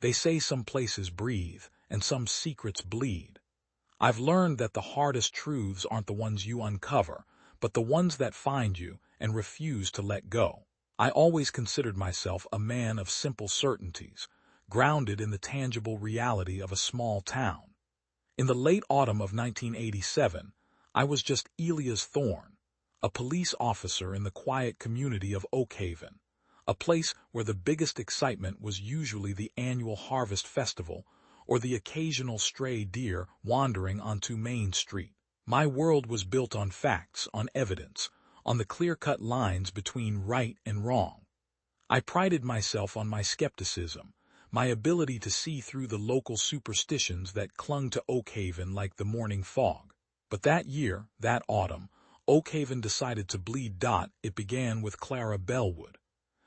They say some places breathe, and some secrets bleed. I've learned that the hardest truths aren't the ones you uncover, but the ones that find you and refuse to let go. I always considered myself a man of simple certainties, grounded in the tangible reality of a small town. In the late autumn of 1987, I was just Elias Thorne, a police officer in the quiet community of Oakhaven, a place where the biggest excitement was usually the annual Harvest Festival or the occasional stray deer wandering onto Main Street. My world was built on facts, on evidence, on the clear-cut lines between right and wrong. I prided myself on my skepticism, my ability to see through the local superstitions that clung to Oakhaven like the morning fog. But that year, that autumn, Oakhaven decided to bleed. It began with Clara Bellwood.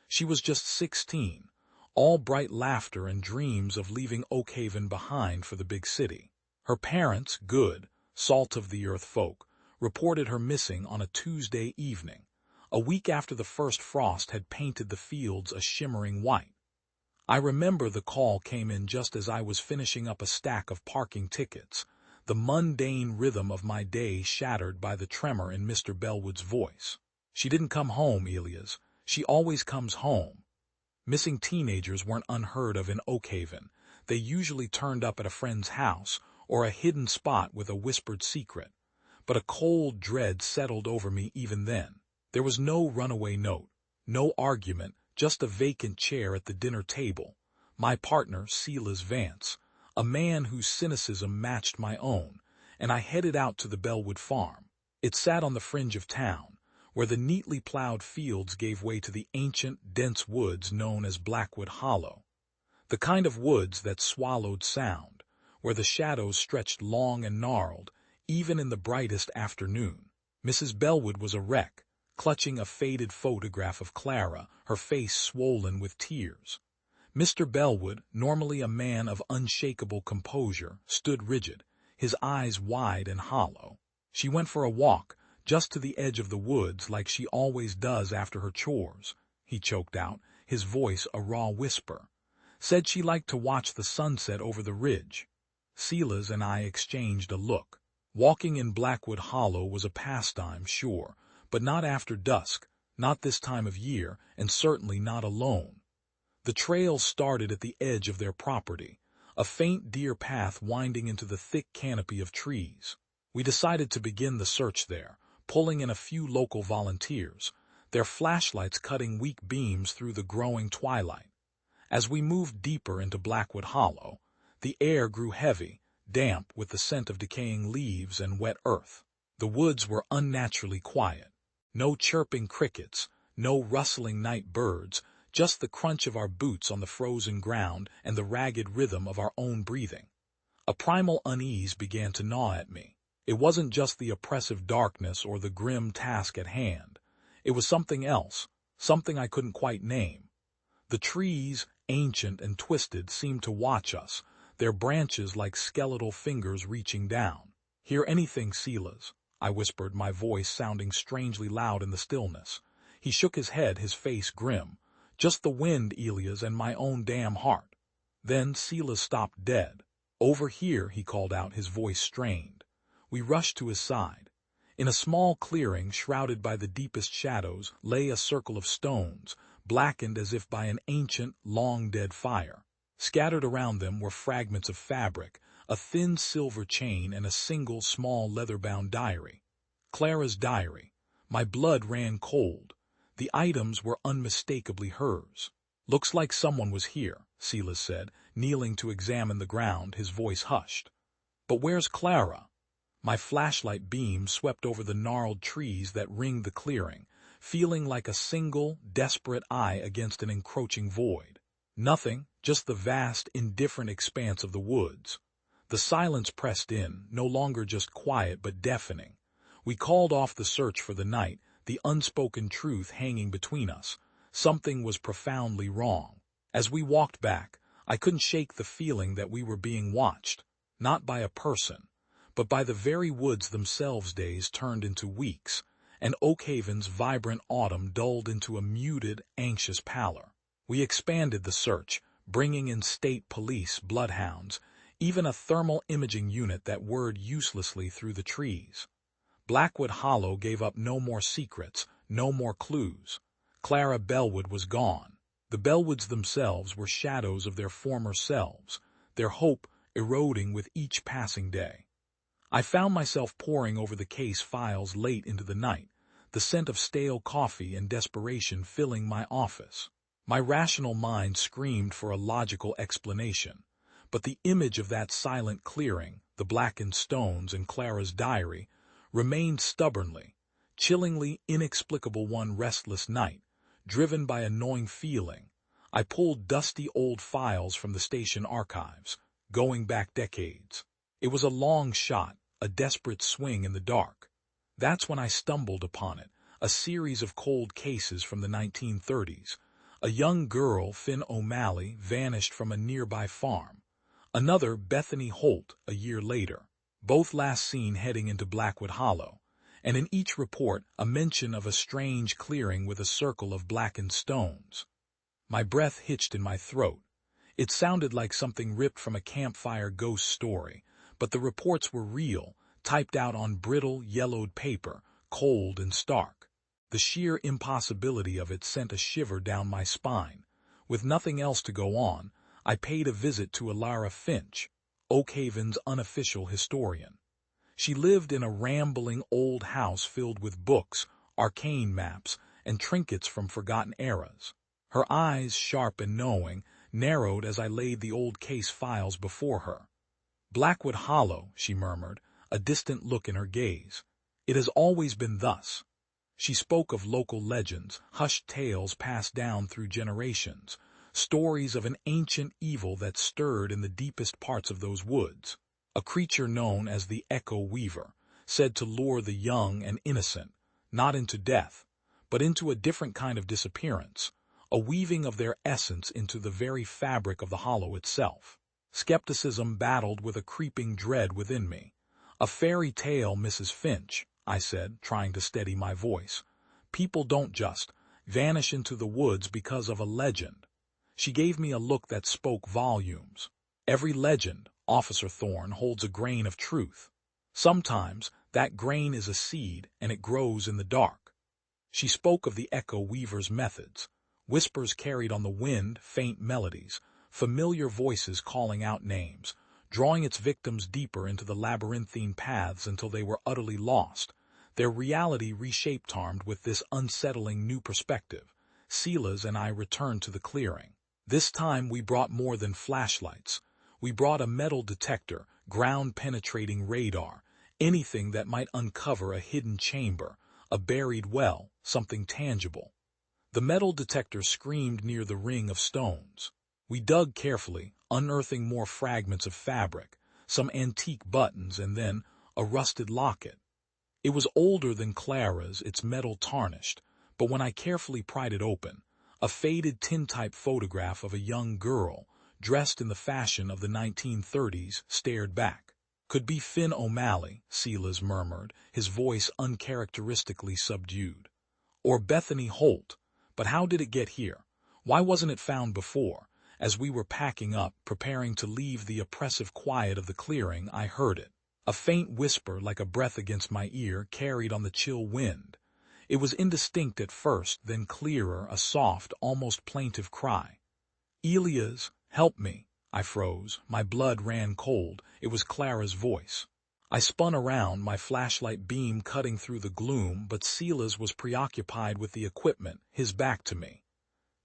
She was just 16, all bright laughter and dreams of leaving Oakhaven behind for the big city. Her parents, good, salt-of-the-earth folk, reported her missing on a Tuesday evening, a week after the first frost had painted the fields a shimmering white. I remember the call came in just as I was finishing up a stack of parking tickets, the mundane rhythm of my day shattered by the tremor in Mr. Bellwood's voice. She didn't come home, Elias. She always comes home. Missing teenagers weren't unheard of in Oakhaven. They usually turned up at a friend's house or a hidden spot with a whispered secret. But a cold dread settled over me even then. There was no runaway note, no argument, just a vacant chair at the dinner table. My partner, Silas Vance, a man whose cynicism matched my own, and I headed out to the Bellwood farm. It sat on the fringe of town, where the neatly plowed fields gave way to the ancient, dense woods known as Blackwood Hollow. The kind of woods that swallowed sound, where the shadows stretched long and gnarled, even in the brightest afternoon. Mrs. Bellwood was a wreck, clutching a faded photograph of Clara, her face swollen with tears. Mr. Bellwood, normally a man of unshakable composure, stood rigid, his eyes wide and hollow. She went for a walk, just to the edge of the woods like she always does after her chores, he choked out, his voice a raw whisper. Said she liked to watch the sunset over the ridge. Silas and I exchanged a look. Walking in Blackwood Hollow was a pastime, sure, but not after dusk, not this time of year, and certainly not alone. The trail started at the edge of their property, a faint deer path winding into the thick canopy of trees. We decided to begin the search there, pulling in a few local volunteers, their flashlights cutting weak beams through the growing twilight. As we moved deeper into Blackwood Hollow, the air grew heavy, damp with the scent of decaying leaves and wet earth. The woods were unnaturally quiet. No chirping crickets, no rustling night birds, just the crunch of our boots on the frozen ground and the ragged rhythm of our own breathing. A primal unease began to gnaw at me. It wasn't just the oppressive darkness or the grim task at hand. It was something else, something I couldn't quite name. The trees, ancient and twisted, seemed to watch us, their branches like skeletal fingers reaching down. "Hear anything, Silas?" I whispered, my voice sounding strangely loud in the stillness. He shook his head, his face grim. "Just the wind, Elias, and my own damn heart." Then Silas stopped dead. "Over here," he called out, his voice strained. We rushed to his side. In a small clearing, shrouded by the deepest shadows, lay a circle of stones, blackened as if by an ancient, long-dead fire. Scattered around them were fragments of fabric, a thin silver chain, and a single small leather-bound diary. Clara's diary. My blood ran cold. The items were unmistakably hers. "Looks like someone was here," Silas said, kneeling to examine the ground, his voice hushed. "But where's Clara?" My flashlight beam swept over the gnarled trees that ringed the clearing, feeling like a single, desperate eye against an encroaching void. Nothing, just the vast, indifferent expanse of the woods. The silence pressed in, no longer just quiet but deafening. We called off the search for the night, the unspoken truth hanging between us. Something was profoundly wrong. As we walked back, I couldn't shake the feeling that we were being watched, not by a person, but by the very woods themselves. Days turned into weeks, and Oakhaven's vibrant autumn dulled into a muted, anxious pallor. We expanded the search, bringing in state police, bloodhounds, even a thermal imaging unit that whirred uselessly through the trees. Blackwood Hollow gave up no more secrets, no more clues. Clara Bellwood was gone. The Bellwoods themselves were shadows of their former selves, their hope eroding with each passing day. I found myself poring over the case files late into the night, the scent of stale coffee and desperation filling my office. My rational mind screamed for a logical explanation, but the image of that silent clearing, the blackened stones and Clara's diary, remained stubbornly, chillingly inexplicable. One restless night, driven by a gnawing feeling, I pulled dusty old files from the station archives, going back decades. It was a long shot, a desperate swing in the dark. That's when I stumbled upon it, a series of cold cases from the 1930s. A young girl, Finn O'Malley, vanished from a nearby farm. Another, Bethany Holt, a year later. Both last seen heading into Blackwood Hollow, and in each report a mention of a strange clearing with a circle of blackened stones. My breath hitched in my throat. It sounded like something ripped from a campfire ghost story, but the reports were real, typed out on brittle, yellowed paper, cold and stark. The sheer impossibility of it sent a shiver down my spine. With nothing else to go on, I paid a visit to Alara Finch, Oakhaven's unofficial historian. She lived in a rambling old house filled with books, arcane maps, and trinkets from forgotten eras. Her eyes, sharp and knowing, narrowed as I laid the old case files before her. "Blackwood Hollow," she murmured, a distant look in her gaze. "It has always been thus." She spoke of local legends, hushed tales passed down through generations, stories of an ancient evil that stirred in the deepest parts of those woods. A creature known as the Echo Weaver, said to lure the young and innocent, not into death, but into a different kind of disappearance, a weaving of their essence into the very fabric of the hollow itself. Skepticism battled with a creeping dread within me. "A fairy tale, Mrs. Finch," I said, trying to steady my voice. "People don't just vanish into the woods because of a legend." She gave me a look that spoke volumes. "Every legend, Officer Thorne, holds a grain of truth. Sometimes that grain is a seed and it grows in the dark." She spoke of the Echo Weaver's methods, whispers carried on the wind, faint melodies, familiar voices calling out names, drawing its victims deeper into the labyrinthine paths until they were utterly lost, their reality reshaped. Armed with this unsettling new perspective, Silas and I returned to the clearing. This time we brought more than flashlights. We brought a metal detector, ground-penetrating radar, anything that might uncover a hidden chamber, a buried well, something tangible. The metal detector screamed near the ring of stones. We dug carefully, unearthing more fragments of fabric, some antique buttons, and then a rusted locket. It was older than Clara's, its metal tarnished, but when I carefully pried it open, a faded tintype photograph of a young girl, dressed in the fashion of the 1930s, stared back. "Could be Finn O'Malley," Silas murmured, his voice uncharacteristically subdued. "Or Bethany Holt. But how did it get here? Why wasn't it found before?" As we were packing up, preparing to leave the oppressive quiet of the clearing, I heard it. A faint whisper, like a breath against my ear, carried on the chill wind. It was indistinct at first, then clearer, a soft, almost plaintive cry. "Elias, help me." I froze. My blood ran cold. It was Clara's voice. I spun around, my flashlight beam cutting through the gloom, but Silas was preoccupied with the equipment, his back to me.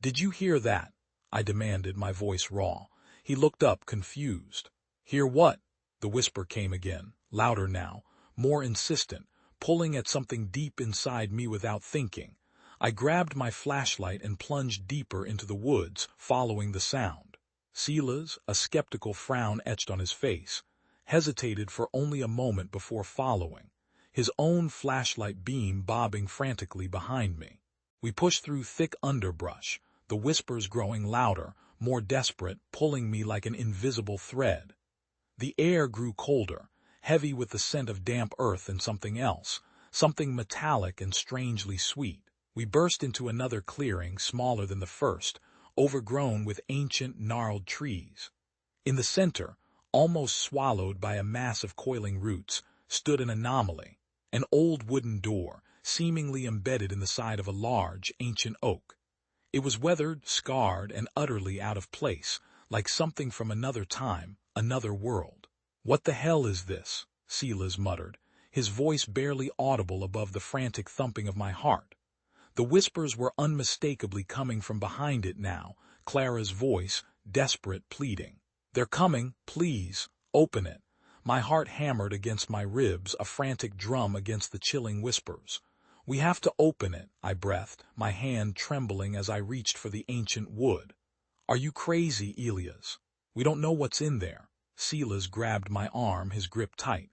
"Did you hear that?" I demanded, my voice raw. He looked up, confused. "Hear what?" The whisper came again, louder now, more insistent, pulling at something deep inside me without thinking. I grabbed my flashlight and plunged deeper into the woods, following the sound. Silas, a skeptical frown etched on his face, hesitated for only a moment before following, his own flashlight beam bobbing frantically behind me. We pushed through thick underbrush, the whispers growing louder, more desperate, pulling me like an invisible thread. The air grew colder, heavy with the scent of damp earth and something else, something metallic and strangely sweet. We burst into another clearing, smaller than the first, overgrown with ancient, gnarled trees. In the center, almost swallowed by a mass of coiling roots, stood an anomaly, an old wooden door, seemingly embedded in the side of a large, ancient oak. It was weathered, scarred, and utterly out of place, like something from another time, another world. "What the hell is this?" Silas muttered, his voice barely audible above the frantic thumping of my heart. The whispers were unmistakably coming from behind it now, Clara's voice, desperate, pleading. "They're coming, please, open it." My heart hammered against my ribs, a frantic drum against the chilling whispers. "We have to open it," I breathed, my hand trembling as I reached for the ancient wood. "Are you crazy, Elias? We don't know what's in there." Silas grabbed my arm, his grip tight.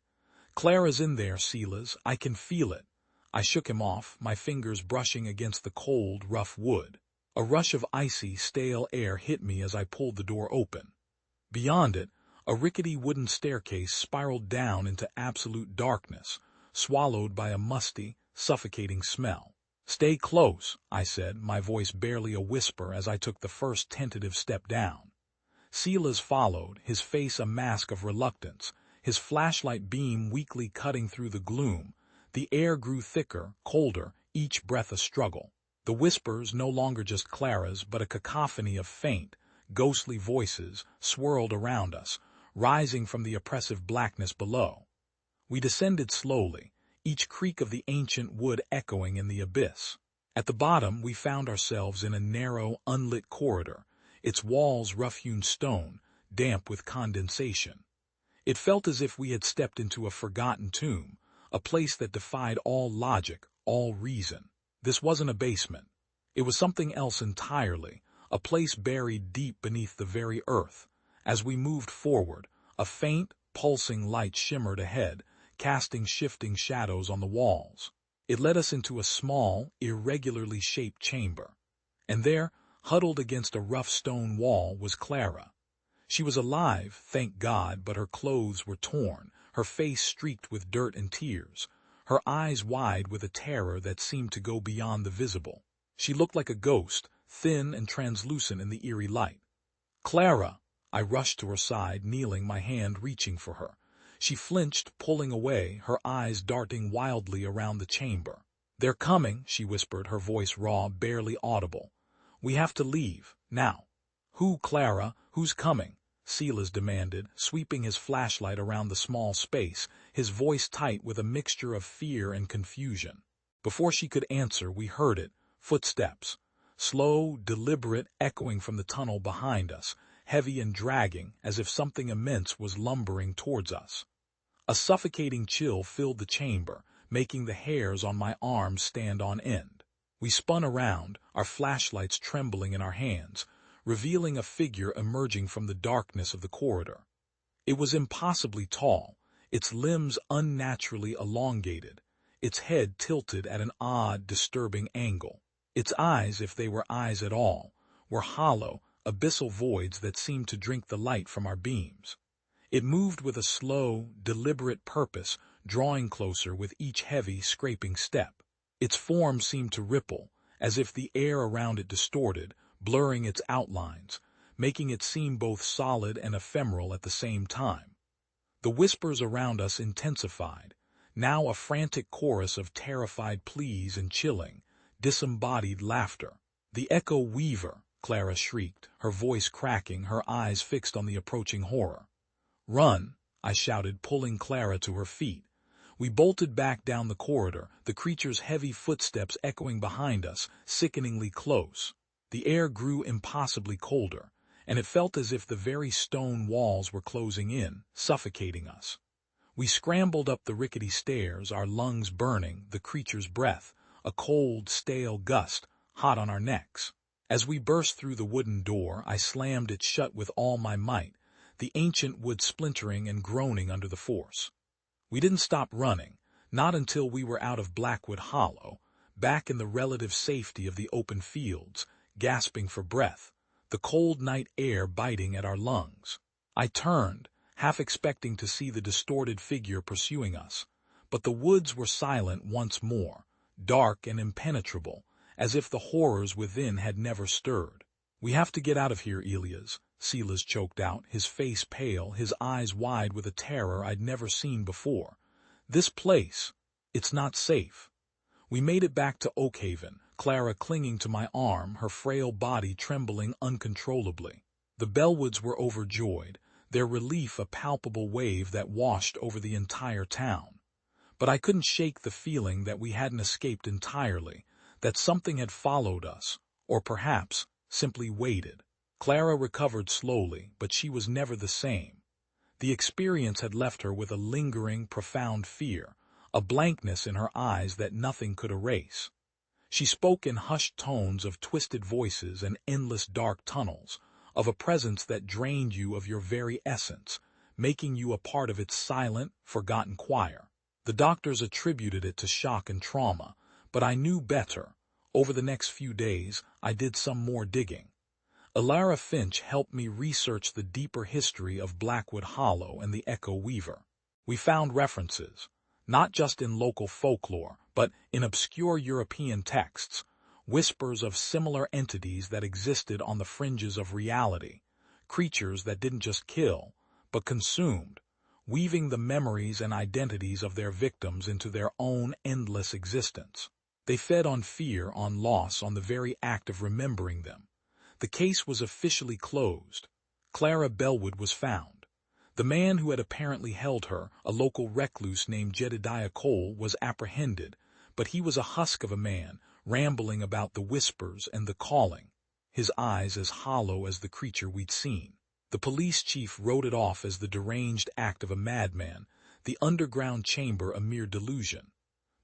"Clara's in there, Silas. I can feel it." I shook him off, my fingers brushing against the cold, rough wood. A rush of icy, stale air hit me as I pulled the door open. Beyond it, a rickety wooden staircase spiraled down into absolute darkness, swallowed by a musty, suffocating smell. "Stay close," I said, my voice barely a whisper as I took the first tentative step down. Silas followed, his face a mask of reluctance, his flashlight beam weakly cutting through the gloom. The air grew thicker, colder, each breath a struggle. The whispers, no longer just Clara's, but a cacophony of faint, ghostly voices, swirled around us, rising from the oppressive blackness below. We descended slowly, each creak of the ancient wood echoing in the abyss. At the bottom, we found ourselves in a narrow, unlit corridor, its walls rough-hewn stone, damp with condensation. It felt as if we had stepped into a forgotten tomb, a place that defied all logic, all reason. This wasn't a basement. It was something else entirely, a place buried deep beneath the very earth. As we moved forward, a faint, pulsing light shimmered ahead, casting shifting shadows on the walls. It led us into a small, irregularly shaped chamber. And there, huddled against a rough stone wall, was Clara. She was alive, thank God, but her clothes were torn, her face streaked with dirt and tears, her eyes wide with a terror that seemed to go beyond the visible. She looked like a ghost, thin and translucent in the eerie light. "Clara!" I rushed to her side, kneeling, my hand reaching for her. She flinched, pulling away, her eyes darting wildly around the chamber. "They're coming," she whispered, her voice raw, barely audible. "We have to leave, now." "Who, Clara? Who's coming?" Silas demanded, sweeping his flashlight around the small space, his voice tight with a mixture of fear and confusion. Before she could answer, we heard it, footsteps. Slow, deliberate, echoing from the tunnel behind us, heavy and dragging, as if something immense was lumbering towards us. A suffocating chill filled the chamber, making the hairs on my arms stand on end. We spun around, our flashlights trembling in our hands, revealing a figure emerging from the darkness of the corridor. It was impossibly tall, its limbs unnaturally elongated, its head tilted at an odd, disturbing angle. Its eyes, if they were eyes at all, were hollow, abyssal voids that seemed to drink the light from our beams. It moved with a slow, deliberate purpose, drawing closer with each heavy, scraping step. Its form seemed to ripple, as if the air around it distorted, blurring its outlines, making it seem both solid and ephemeral at the same time. The whispers around us intensified, now a frantic chorus of terrified pleas and chilling, disembodied laughter. "The Echo Weaver!" Clara shrieked, her voice cracking, her eyes fixed on the approaching horror. "Run!" I shouted, pulling Clara to her feet. We bolted back down the corridor, the creature's heavy footsteps echoing behind us, sickeningly close. The air grew impossibly colder, and it felt as if the very stone walls were closing in, suffocating us. We scrambled up the rickety stairs, our lungs burning, the creature's breath, a cold, stale gust, hot on our necks. As we burst through the wooden door, I slammed it shut with all my might, the ancient wood splintering and groaning under the force. We didn't stop running, not until we were out of Blackwood Hollow, back in the relative safety of the open fields, gasping for breath, the cold night air biting at our lungs. I turned, half expecting to see the distorted figure pursuing us, but the woods were silent once more, dark and impenetrable, as if the horrors within had never stirred. "We have to get out of here, Elias," Silas choked out, his face pale, his eyes wide with a terror I'd never seen before. "This place, it's not safe." We made it back to Oakhaven, Clara clinging to my arm, her frail body trembling uncontrollably. The Bellwoods were overjoyed, their relief a palpable wave that washed over the entire town. But I couldn't shake the feeling that we hadn't escaped entirely, that something had followed us, or perhaps simply waited. Clara recovered slowly, but she was never the same. The experience had left her with a lingering, profound fear, a blankness in her eyes that nothing could erase. She spoke in hushed tones of twisted voices and endless dark tunnels, of a presence that drained you of your very essence, making you a part of its silent, forgotten choir. The doctors attributed it to shock and trauma, but I knew better. Over the next few days, I did some more digging. Alara Finch helped me research the deeper history of Blackwood Hollow and the Echo Weaver. We found references, not just in local folklore, but in obscure European texts, whispers of similar entities that existed on the fringes of reality, creatures that didn't just kill, but consumed, weaving the memories and identities of their victims into their own endless existence. They fed on fear, on loss, on the very act of remembering them. The case was officially closed. Clara Bellwood was found. The man who had apparently held her, a local recluse named Jedediah Cole, was apprehended, but he was a husk of a man, rambling about the whispers and the calling, his eyes as hollow as the creature we'd seen. The police chief wrote it off as the deranged act of a madman, the underground chamber a mere delusion.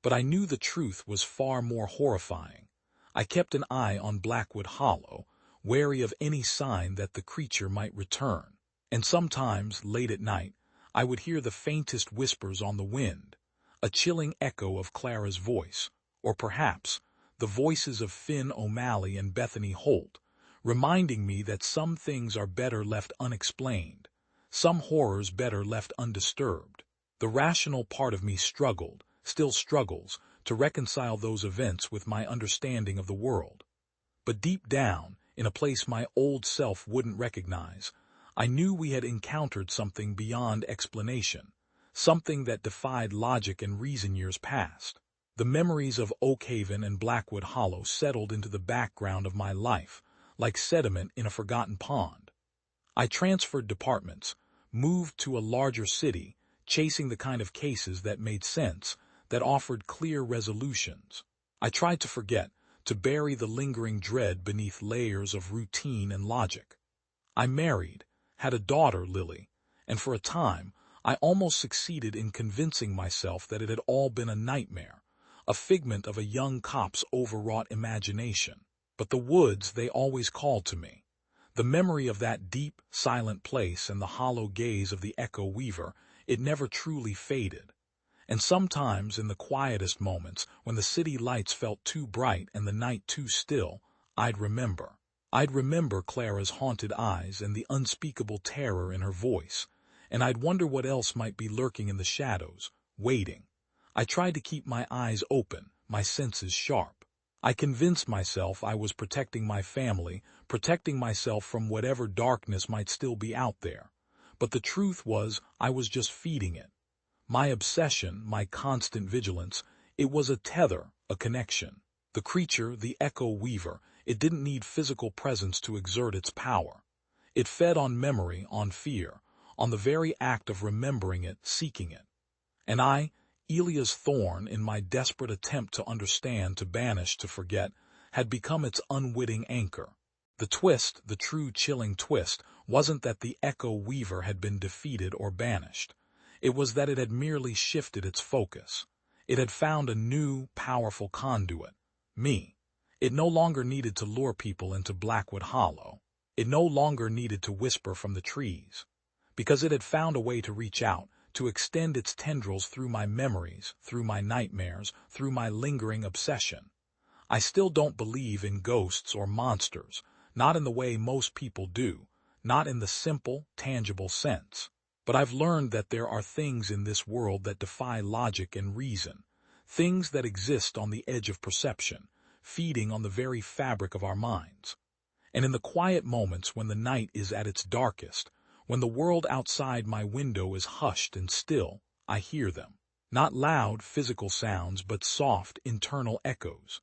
But I knew the truth was far more horrifying. I kept an eye on Blackwood Hollow, wary of any sign that the creature might return. And sometimes, late at night, I would hear the faintest whispers on the wind, a chilling echo of Clara's voice, or perhaps the voices of Finn O'Malley and Bethany Holt, reminding me that some things are better left unexplained, some horrors better left undisturbed. The rational part of me struggled, still struggles, to reconcile those events with my understanding of the world. But deep down, in a place my old self wouldn't recognize, I knew we had encountered something beyond explanation, something that defied logic and reason years past. The memories of Oakhaven and Blackwood Hollow settled into the background of my life, like sediment in a forgotten pond. I transferred departments, moved to a larger city, chasing the kind of cases that made sense, that offered clear resolutions. I tried to forget, to bury the lingering dread beneath layers of routine and logic. I married, had a daughter, Lily, and for a time, I almost succeeded in convincing myself that it had all been a nightmare, a figment of a young cop's overwrought imagination. But the woods, they always called to me. The memory of that deep, silent place and the hollow gaze of the Echo Weaver, it never truly faded. And sometimes, in the quietest moments, when the city lights felt too bright and the night too still, I'd remember. I'd remember Clara's haunted eyes and the unspeakable terror in her voice, and I'd wonder what else might be lurking in the shadows, waiting. I tried to keep my eyes open, my senses sharp. I convinced myself I was protecting my family, protecting myself from whatever darkness might still be out there. But the truth was, I was just feeding it. My obsession, my constant vigilance, it was a tether, a connection. The creature, the Echo Weaver, it didn't need physical presence to exert its power. It fed on memory, on fear, on the very act of remembering it, seeking it. And I, Elias Thorne, in my desperate attempt to understand, to banish, to forget, had become its unwitting anchor. The twist, the true chilling twist, wasn't that the Echo Weaver had been defeated or banished. It was that it had merely shifted its focus. It had found a new, powerful conduit, me. It no longer needed to lure people into Blackwood Hollow. It no longer needed to whisper from the trees. Because it had found a way to reach out, to extend its tendrils through my memories, through my nightmares, through my lingering obsession. I still don't believe in ghosts or monsters, not in the way most people do, not in the simple, tangible sense. But I've learned that there are things in this world that defy logic and reason, things that exist on the edge of perception, feeding on the very fabric of our minds. And in the quiet moments when the night is at its darkest, when the world outside my window is hushed and still, I hear them. Not loud physical sounds, but soft internal echoes.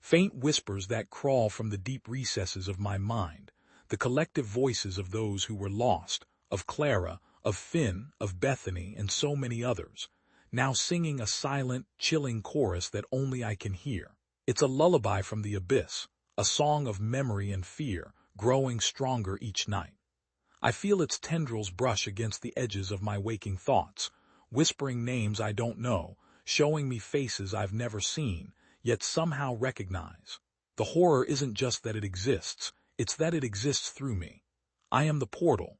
Faint whispers that crawl from the deep recesses of my mind, the collective voices of those who were lost, of Clara, of Finn, of Bethany, and so many others, now singing a silent, chilling chorus that only I can hear. It's a lullaby from the abyss, a song of memory and fear, growing stronger each night. I feel its tendrils brush against the edges of my waking thoughts, whispering names I don't know, showing me faces I've never seen, yet somehow recognize. The horror isn't just that it exists, it's that it exists through me. I am the portal.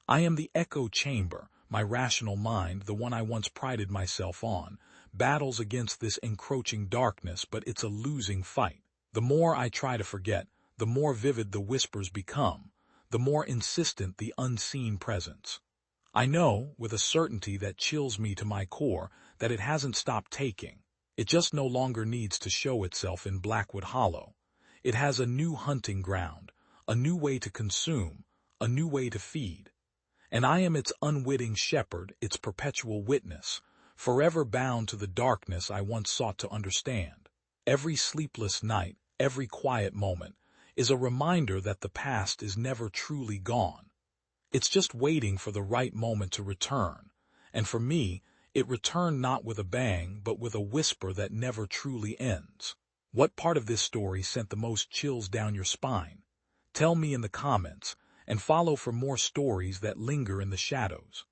I am the echo chamber. My rational mind, the one I once prided myself on, battles against this encroaching darkness, but it's a losing fight. The more I try to forget, the more vivid the whispers become, the more insistent the unseen presence. I know, with a certainty that chills me to my core, that it hasn't stopped taking. It just no longer needs to show itself in Blackwood Hollow. It has a new hunting ground, a new way to consume, a new way to feed. And I am its unwitting shepherd, its perpetual witness, forever bound to the darkness I once sought to understand. Every sleepless night, every quiet moment, is a reminder that the past is never truly gone. It's just waiting for the right moment to return, and for me, it returned not with a bang, but with a whisper that never truly ends. What part of this story sent the most chills down your spine? Tell me in the comments, and follow for more stories that linger in the shadows.